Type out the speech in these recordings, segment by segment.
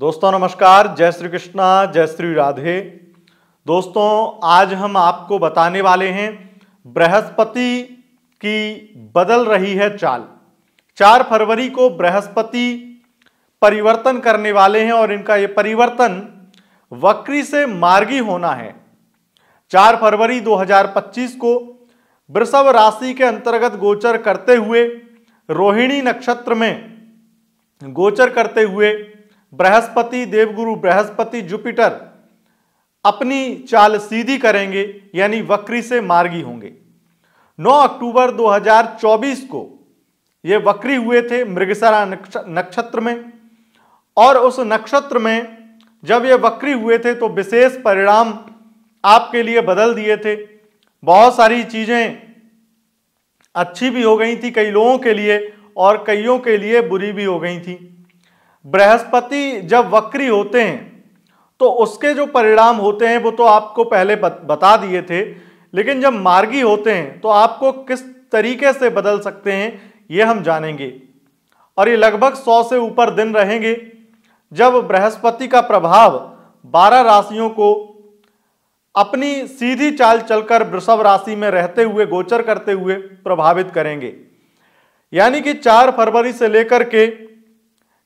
दोस्तों नमस्कार, जय श्री कृष्णा, जय श्री राधे। दोस्तों आज हम आपको बताने वाले हैं बृहस्पति की बदल रही है चाल। 4 फरवरी को बृहस्पति परिवर्तन करने वाले हैं और इनका ये परिवर्तन वक्री से मार्गी होना है। 4 फरवरी 2025 को वृषभ राशि के अंतर्गत गोचर करते हुए रोहिणी नक्षत्र में गोचर करते हुए बृहस्पति, देवगुरु बृहस्पति, जुपिटर अपनी चाल सीधी करेंगे, यानी वक्री से मार्गी होंगे। 9 अक्टूबर 2024 को ये वक्री हुए थे मृगशिरा नक्षत्र में, और उस नक्षत्र में जब ये वक्री हुए थे तो विशेष परिणाम आपके लिए बदल दिए थे। बहुत सारी चीजें अच्छी भी हो गई थी कई लोगों के लिए, और कईयों के लिए बुरी भी हो गई थी। बृहस्पति जब वक्री होते हैं तो उसके जो परिणाम होते हैं वो तो आपको पहले बता दिए थे, लेकिन जब मार्गी होते हैं तो आपको किस तरीके से बदल सकते हैं ये हम जानेंगे। और ये लगभग 100 से ऊपर दिन रहेंगे जब बृहस्पति का प्रभाव 12 राशियों को अपनी सीधी चाल चलकर वृषभ राशि में रहते हुए, गोचर करते हुए प्रभावित करेंगे। यानी कि 4 फरवरी से लेकर के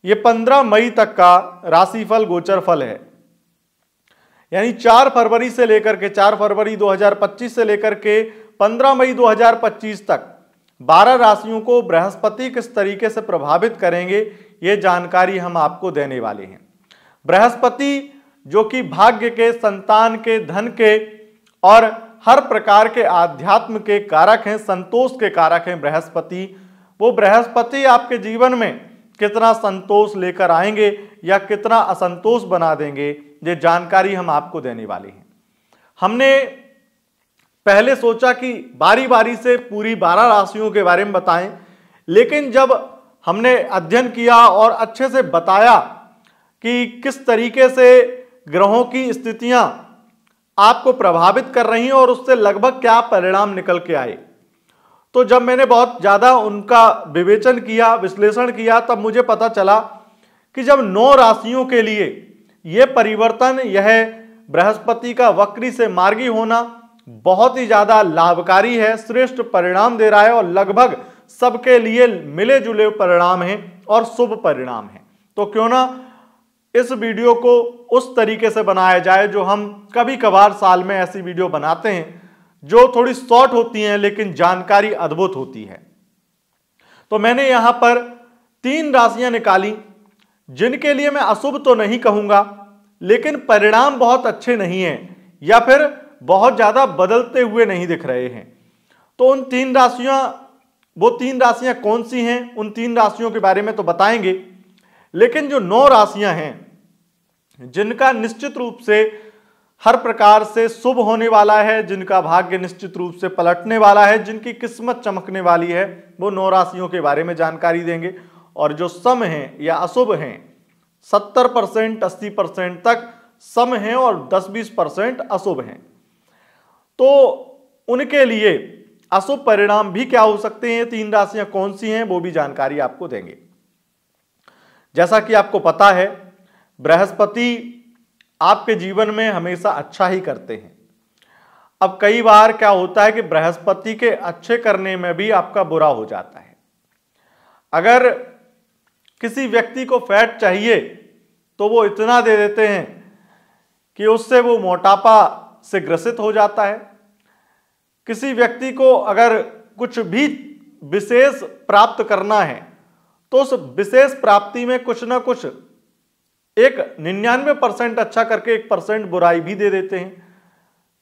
ये 15 मई तक का राशिफल गोचर फल है। यानी 4 फरवरी से लेकर के 4 फरवरी 2025 से लेकर के 15 मई 2025 तक 12 राशियों को बृहस्पति किस तरीके से प्रभावित करेंगे ये जानकारी हम आपको देने वाले हैं। बृहस्पति जो कि भाग्य के, संतान के, धन के और हर प्रकार के आध्यात्म के कारक हैं, संतोष के कारक हैं बृहस्पति। वो बृहस्पति आपके जीवन में कितना संतोष लेकर आएंगे या कितना असंतोष बना देंगे ये जानकारी हम आपको देने वाले हैं। हमने पहले सोचा कि बारी बारी से पूरी 12 राशियों के बारे में बताएं, लेकिन जब हमने अध्ययन किया और अच्छे से बताया कि किस तरीके से ग्रहों की स्थितियां आपको प्रभावित कर रही हैं और उससे लगभग क्या परिणाम निकल के आए, तो जब मैंने बहुत ज़्यादा उनका विवेचन किया, विश्लेषण किया, तब मुझे पता चला कि जब 9 राशियों के लिए यह परिवर्तन, यह बृहस्पति का वक्री से मार्गी होना बहुत ही ज़्यादा लाभकारी है, श्रेष्ठ परिणाम दे रहा है और लगभग सबके लिए मिले जुले परिणाम हैं और शुभ परिणाम हैं। तो क्यों ना इस वीडियो को उस तरीके से बनाया जाए जो हम कभी कभार साल में ऐसी वीडियो बनाते हैं जो थोड़ी शॉर्ट होती हैं लेकिन जानकारी अद्भुत होती है। तो मैंने यहां पर 3 राशियां निकाली जिनके लिए मैं अशुभ तो नहीं कहूंगा, लेकिन परिणाम बहुत अच्छे नहीं हैं या फिर बहुत ज्यादा बदलते हुए नहीं दिख रहे हैं। तो उन 3 राशियां, वो 3 राशियां कौन सी हैं, उन 3 राशियों के बारे में तो बताएंगे, लेकिन जो 9 राशियां हैं जिनका निश्चित रूप से हर प्रकार से शुभ होने वाला है, जिनका भाग्य निश्चित रूप से पलटने वाला है, जिनकी किस्मत चमकने वाली है, वो 9 राशियों के बारे में जानकारी देंगे। और जो सम हैं या अशुभ हैं 70% 80% तक सम हैं और 10-20% अशुभ हैं। तो उनके लिए अशुभ परिणाम भी क्या हो सकते हैं, 3 राशियां कौन सी हैं वो भी जानकारी आपको देंगे। जैसा कि आपको पता है बृहस्पति आपके जीवन में हमेशा अच्छा ही करते हैं। अब कई बार क्या होता है कि बृहस्पति के अच्छे करने में भी आपका बुरा हो जाता है। अगर किसी व्यक्ति को फैट चाहिए तो वो इतना दे देते हैं कि उससे वो मोटापा से ग्रसित हो जाता है। किसी व्यक्ति को अगर कुछ भी विशेष प्राप्त करना है तो उस विशेष प्राप्ति में कुछ ना कुछ एक 99% अच्छा करके 1% बुराई भी दे देते हैं,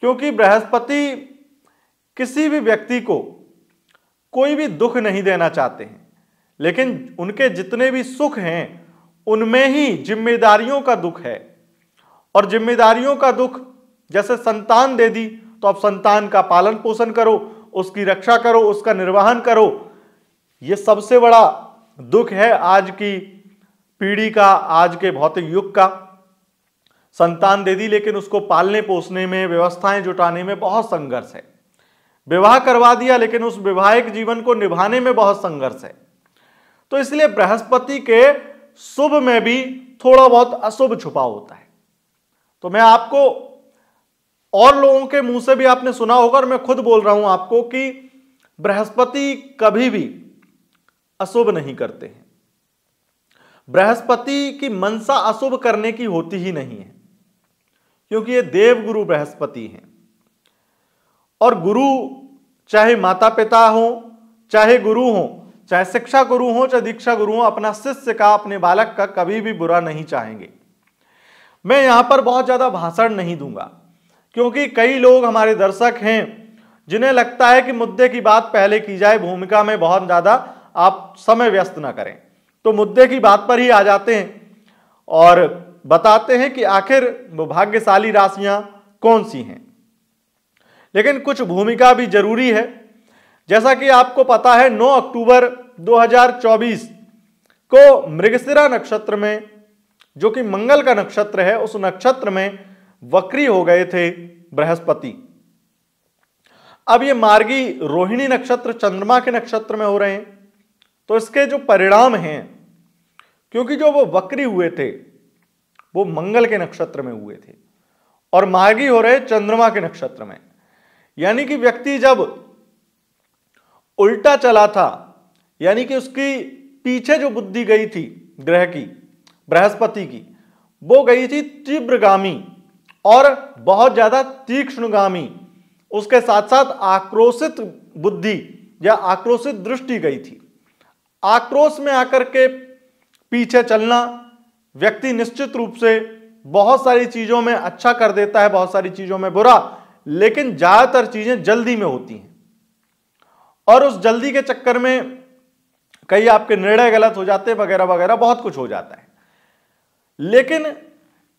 क्योंकि बृहस्पति किसी भी व्यक्ति को कोई भी दुख नहीं देना चाहते हैं, लेकिन उनके जितने भी सुख हैं उनमें ही जिम्मेदारियों का दुख है। और जिम्मेदारियों का दुख जैसे संतान दे दी तो अब संतान का पालन पोषण करो, उसकी रक्षा करो, उसका निर्वहन करो। यह सबसे बड़ा दुख है आज की पीढ़ी का, आज के भौतिक युग का। संतान दे दी लेकिन उसको पालने पोसने में, व्यवस्थाएं जुटाने में बहुत संघर्ष है। विवाह करवा दिया लेकिन उस वैवाहिक जीवन को निभाने में बहुत संघर्ष है। तो इसलिए बृहस्पति के शुभ में भी थोड़ा बहुत अशुभ छुपा होता है। तो मैं आपको, और लोगों के मुंह से भी आपने सुना होगा और मैं खुद बोल रहा हूं आपको कि बृहस्पति कभी भी अशुभ नहीं करते हैं। बृहस्पति की मनसा अशुभ करने की होती ही नहीं है, क्योंकि ये देवगुरु बृहस्पति हैं। और गुरु चाहे माता पिता हो, चाहे गुरु हो, चाहे शिक्षा गुरु हो, चाहे दीक्षा गुरु हो, अपना शिष्य का, अपने बालक का कभी भी बुरा नहीं चाहेंगे। मैं यहां पर बहुत ज्यादा भाषण नहीं दूंगा, क्योंकि कई लोग हमारे दर्शक हैं जिन्हें लगता है कि मुद्दे की बात पहले की जाए, भूमिका में बहुत ज्यादा आप समय व्यस्त ना करें। तो मुद्दे की बात पर ही आ जाते हैं और बताते हैं कि आखिर वो भाग्यशाली राशियां कौन सी हैं। लेकिन कुछ भूमिका भी जरूरी है। जैसा कि आपको पता है 9 अक्टूबर 2024 को मृगशिरा नक्षत्र में, जो कि मंगल का नक्षत्र है, उस नक्षत्र में वक्री हो गए थे बृहस्पति। अब ये मार्गी रोहिणी नक्षत्र चंद्रमा के नक्षत्र में हो रहे हैं, तो इसके जो परिणाम हैं, क्योंकि जो वो वक्री हुए थे वो मंगल के नक्षत्र में हुए थे और मार्गी हो रहे चंद्रमा के नक्षत्र में, यानी कि व्यक्ति जब उल्टा चला था, यानी कि उसकी पीछे जो बुद्धि गई थी ग्रह की, बृहस्पति की, वो गई थी तीव्रगामी और बहुत ज्यादा तीक्ष्णगामी। उसके साथ साथ आक्रोशित बुद्धि या आक्रोशित दृष्टि गई थी। आक्रोश में आकर के पीछे चलना, व्यक्ति निश्चित रूप से बहुत सारी चीजों में अच्छा कर देता है, बहुत सारी चीजों में बुरा, लेकिन ज्यादातर चीजें जल्दी में होती हैं और उस जल्दी के चक्कर में कई आपके निर्णय गलत हो जाते हैं, वगैरह वगैरह बहुत कुछ हो जाता है। लेकिन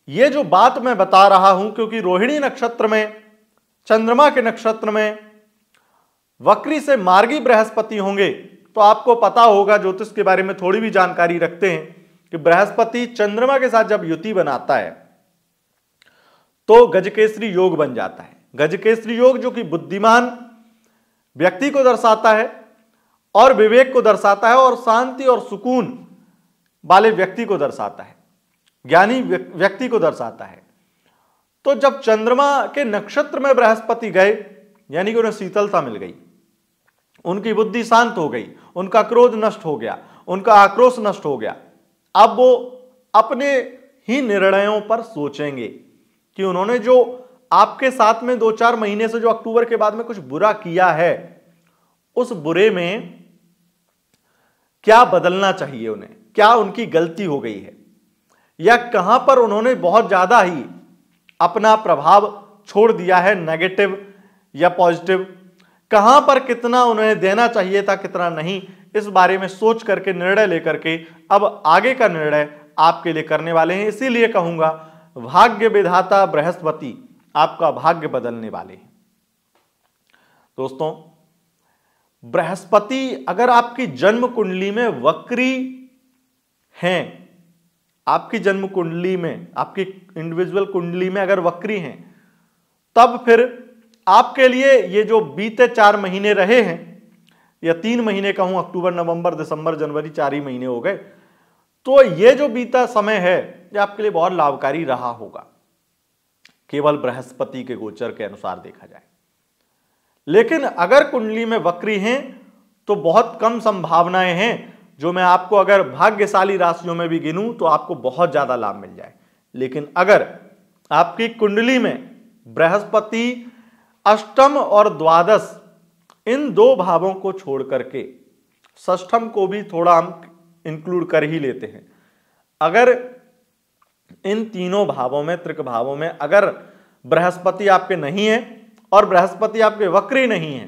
ये जो बात मैं बता रहा हूं, क्योंकि रोहिणी नक्षत्र में, चंद्रमा के नक्षत्र में वक्री से मार्गी बृहस्पति होंगे, तो आपको पता होगा, ज्योतिष के बारे में थोड़ी भी जानकारी रखते हैं, कि बृहस्पति चंद्रमा के साथ जब युति बनाता है तो गजकेसरी योग बन जाता है। गजकेसरी योग जो कि बुद्धिमान व्यक्ति को दर्शाता है और विवेक को दर्शाता है और शांति और सुकून वाले व्यक्ति को दर्शाता है, ज्ञानी व्यक्ति को दर्शाता है। तो जब चंद्रमा के नक्षत्र में बृहस्पति गए, यानी कि उन्हें शीतलता मिल गई, उनकी बुद्धि शांत हो गई, उनका क्रोध नष्ट हो गया, उनका आक्रोश नष्ट हो गया। अब वो अपने ही निर्णयों पर सोचेंगे कि उन्होंने जो आपके साथ में 2-4 महीने से जो अक्टूबर के बाद में कुछ बुरा किया है, उस बुरे में क्या बदलना चाहिए उन्हें, क्या उनकी गलती हो गई है, या कहां पर उन्होंने बहुत ज्यादा ही अपना प्रभाव छोड़ दिया है, नेगेटिव या पॉजिटिव, कहां पर कितना उन्हें देना चाहिए था, कितना नहीं। इस बारे में सोच करके, निर्णय लेकर के अब आगे का निर्णय आपके लिए करने वाले हैं। इसीलिए कहूंगा, भाग्य विधाता बृहस्पति आपका भाग्य बदलने वाले हैं। दोस्तों, बृहस्पति अगर आपकी जन्म कुंडली में वक्री हैं, आपकी जन्म कुंडली में, आपकी इंडिविजुअल कुंडली में अगर वक्री हैं, तब फिर आपके लिए ये जो बीते 4 महीने रहे हैं, या 3 महीने कहूं, अक्टूबर, नवंबर, दिसंबर, जनवरी, 4 ही महीने हो गए, तो ये जो बीता समय है ये आपके लिए बहुत लाभकारी रहा होगा, केवल बृहस्पति के गोचर के अनुसार देखा जाए। लेकिन अगर कुंडली में वक्री हैं तो बहुत कम संभावनाएं हैं, जो मैं आपको अगर भाग्यशाली राशियों में भी गिनूं तो आपको बहुत ज्यादा लाभ मिल जाए। लेकिन अगर आपकी कुंडली में बृहस्पति अष्टम और द्वादश, इन 2 भावों को छोड़ करके, षष्ठम को भी थोड़ा हम इंक्लूड कर ही लेते हैं, अगर इन तीनों भावों में, त्रिक भावों में अगर बृहस्पति आपके नहीं है और बृहस्पति आपके वक्री नहीं है,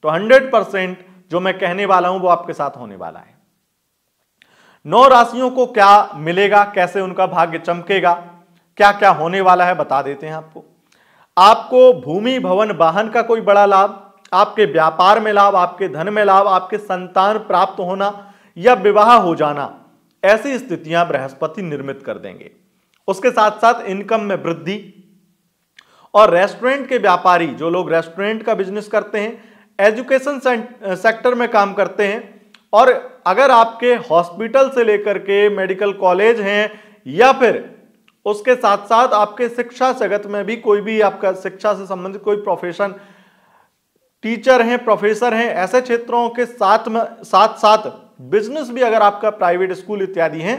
तो 100% जो मैं कहने वाला हूं वो आपके साथ होने वाला है। 9 राशियों को क्या मिलेगा, कैसे उनका भाग्य चमकेगा, क्या क्या होने वाला है, बता देते हैं आपको। आपको भूमि, भवन, वाहन का कोई बड़ा लाभ, आपके व्यापार में लाभ, आपके धन में लाभ, आपके संतान प्राप्त होना या विवाह हो जाना, ऐसी स्थितियां बृहस्पति निर्मित कर देंगे। उसके साथ साथ इनकम में वृद्धि, और रेस्टोरेंट के व्यापारी, जो लोग रेस्टोरेंट का बिजनेस करते हैं, एजुकेशन सेक्टर में काम करते हैं, और अगर आपके हॉस्पिटल से लेकर के मेडिकल कॉलेज हैं या फिर उसके साथ साथ आपके शिक्षा जगत में भी कोई भी आपका शिक्षा से संबंधित कोई प्रोफेशन, टीचर हैं, प्रोफेसर हैं, ऐसे क्षेत्रों के साथ साथ बिजनेस भी अगर आपका प्राइवेट स्कूल इत्यादि हैं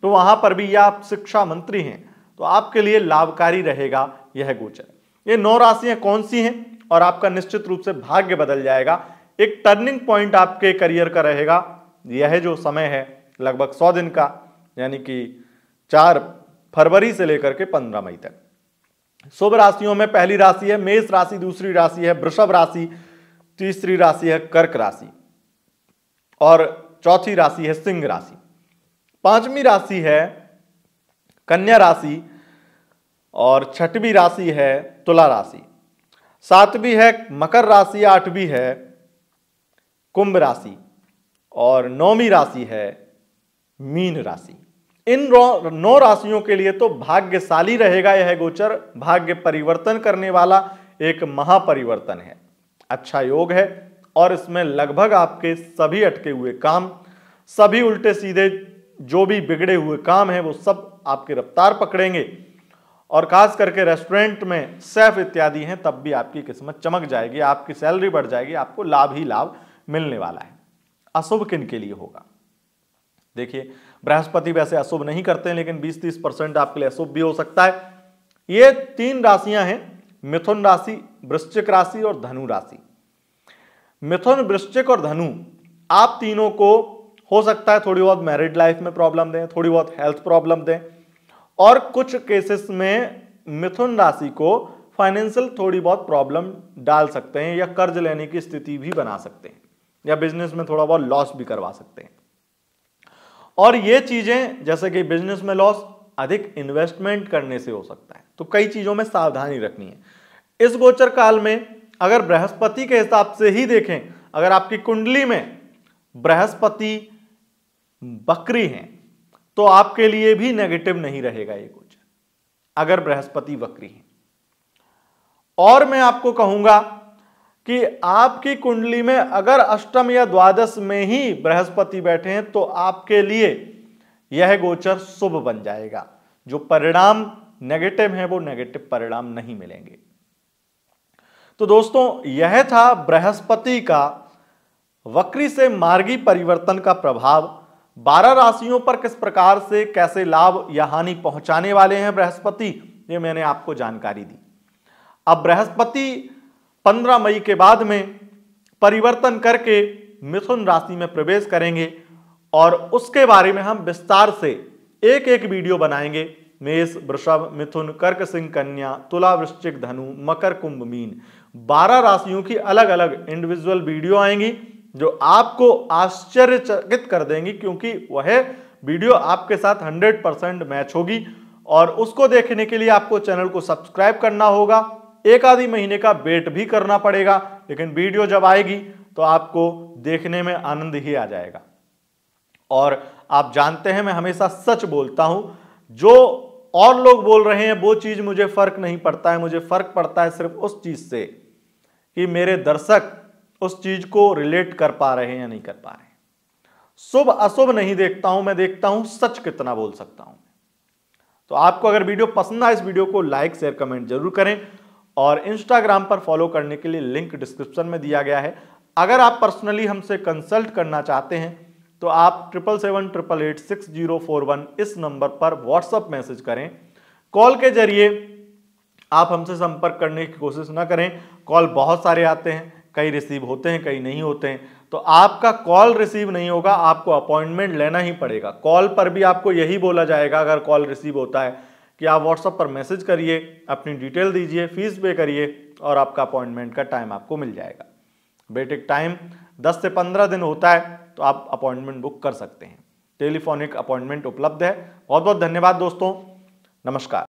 तो वहां पर भी या आप शिक्षा मंत्री हैं तो आपके लिए लाभकारी रहेगा यह गोचर। ये 9 राशियां कौन सी हैं और आपका निश्चित रूप से भाग्य बदल जाएगा, एक टर्निंग पॉइंट आपके करियर का रहेगा। यह जो समय है लगभग 100 दिन का, यानी कि 4 फरवरी से लेकर के 15 मई तक। शुभ राशियों में पहली राशि है मेष राशि, दूसरी राशि है वृषभ राशि, तीसरी राशि है कर्क राशि और चौथी राशि है सिंह राशि। पांचवी राशि है कन्या राशि और छठवीं राशि है तुला राशि, सातवीं है मकर राशि, आठवीं है कुंभ राशि और 9वीं राशि है मीन राशि। इन 9 राशियों के लिए तो भाग्यशाली रहेगा यह गोचर, भाग्य परिवर्तन करने वाला एक महापरिवर्तन है, अच्छा योग है और इसमें लगभग आपके सभी अटके हुए काम, सभी उल्टे सीधे जो भी बिगड़े हुए काम हैं वो सब आपके रफ्तार पकड़ेंगे और खास करके रेस्टोरेंट में शेफ इत्यादि हैं तब भी आपकी किस्मत चमक जाएगी, आपकी सैलरी बढ़ जाएगी, आपको लाभ ही लाभ मिलने वाला है। अशुभ किन के लिए होगा? देखिए, बृहस्पति वैसे अशुभ नहीं करते हैं लेकिन 20-30% आपके लिए अशुभ भी हो सकता है। ये 3 राशियां हैं, मिथुन राशि, वृश्चिक राशि और धनु राशि। मिथुन, वृश्चिक और धनु, आप तीनों को हो सकता है थोड़ी बहुत मैरिड लाइफ में प्रॉब्लम दें, थोड़ी बहुत हेल्थ प्रॉब्लम दें और कुछ केसेस में मिथुन राशि को फाइनेंशियल थोड़ी बहुत प्रॉब्लम डाल सकते हैं या कर्ज लेने की स्थिति भी बना सकते हैं या बिजनेस में थोड़ा बहुत लॉस भी करवा सकते हैं। और ये चीजें जैसे कि बिजनेस में लॉस अधिक इन्वेस्टमेंट करने से हो सकता है, तो कई चीजों में सावधानी रखनी है। इस गोचर काल में अगर बृहस्पति के हिसाब से ही देखें, अगर आपकी कुंडली में बृहस्पति वक्री हैं तो आपके लिए भी नेगेटिव नहीं रहेगा ये गोचर, अगर बृहस्पति वक्री हैं। और मैं आपको कहूंगा कि आपकी कुंडली में अगर अष्टम या द्वादश में ही बृहस्पति बैठे हैं तो आपके लिए यह गोचर शुभ बन जाएगा। जो परिणाम नेगेटिव हैं वो नेगेटिव परिणाम नहीं मिलेंगे। तो दोस्तों, यह था बृहस्पति का वक्री से मार्गी परिवर्तन का प्रभाव। 12 राशियों पर किस प्रकार से कैसे लाभ या हानि पहुंचाने वाले हैं बृहस्पति, ये मैंने आपको जानकारी दी। अब बृहस्पति 15 मई के बाद में परिवर्तन करके मिथुन राशि में प्रवेश करेंगे और उसके बारे में हम विस्तार से एक एक वीडियो बनाएंगे। मेष, वृषभ, मिथुन, कर्क, सिंह, कन्या, तुला, वृश्चिक, धनु, मकर, कुंभ, मीन, 12 राशियों की अलग अलग इंडिविजुअल वीडियो आएंगी जो आपको आश्चर्यचकित कर देंगी, क्योंकि वह वीडियो आपके साथ 100% मैच होगी। और उसको देखने के लिए आपको चैनल को सब्सक्राइब करना होगा, एक आधी महीने का वेट भी करना पड़ेगा, लेकिन वीडियो जब आएगी तो आपको देखने में आनंद ही आ जाएगा। और आप जानते हैं मैं हमेशा सच बोलता हूं, जो और लोग बोल रहे हैं वो चीज मुझे फर्क नहीं पड़ता है, मुझे फर्क पड़ता है सिर्फ उस चीज से कि मेरे दर्शक उस चीज को रिलेट कर पा रहे हैं या नहीं कर पा रहे हैं। शुभ अशुभ नहीं देखता हूं, मैं देखता हूं सच कितना बोल सकता हूं। तो आपको अगर वीडियो पसंद आए, इस वीडियो को लाइक शेयर कमेंट जरूर करें और इंस्टाग्राम पर फॉलो करने के लिए लिंक डिस्क्रिप्शन में दिया गया है। अगर आप पर्सनली हमसे कंसल्ट करना चाहते हैं तो आप 7778866041 इस नंबर पर व्हाट्सएप मैसेज करें। कॉल के जरिए आप हमसे संपर्क करने की कोशिश ना करें, कॉल बहुत सारे आते हैं, कई रिसीव होते हैं, कई नहीं होते हैं, तो आपका कॉल रिसीव नहीं होगा, आपको अपॉइंटमेंट लेना ही पड़ेगा। कॉल पर भी आपको यही बोला जाएगा अगर कॉल रिसीव होता है कि आप व्हाट्सएप पर मैसेज करिए, अपनी डिटेल दीजिए, फीस पे करिए और आपका अपॉइंटमेंट का टाइम आपको मिल जाएगा। वेटिंग टाइम 10 से 15 दिन होता है, तो आप अपॉइंटमेंट बुक कर सकते हैं। टेलीफोनिक अपॉइंटमेंट उपलब्ध है। बहुत बहुत धन्यवाद दोस्तों, नमस्कार।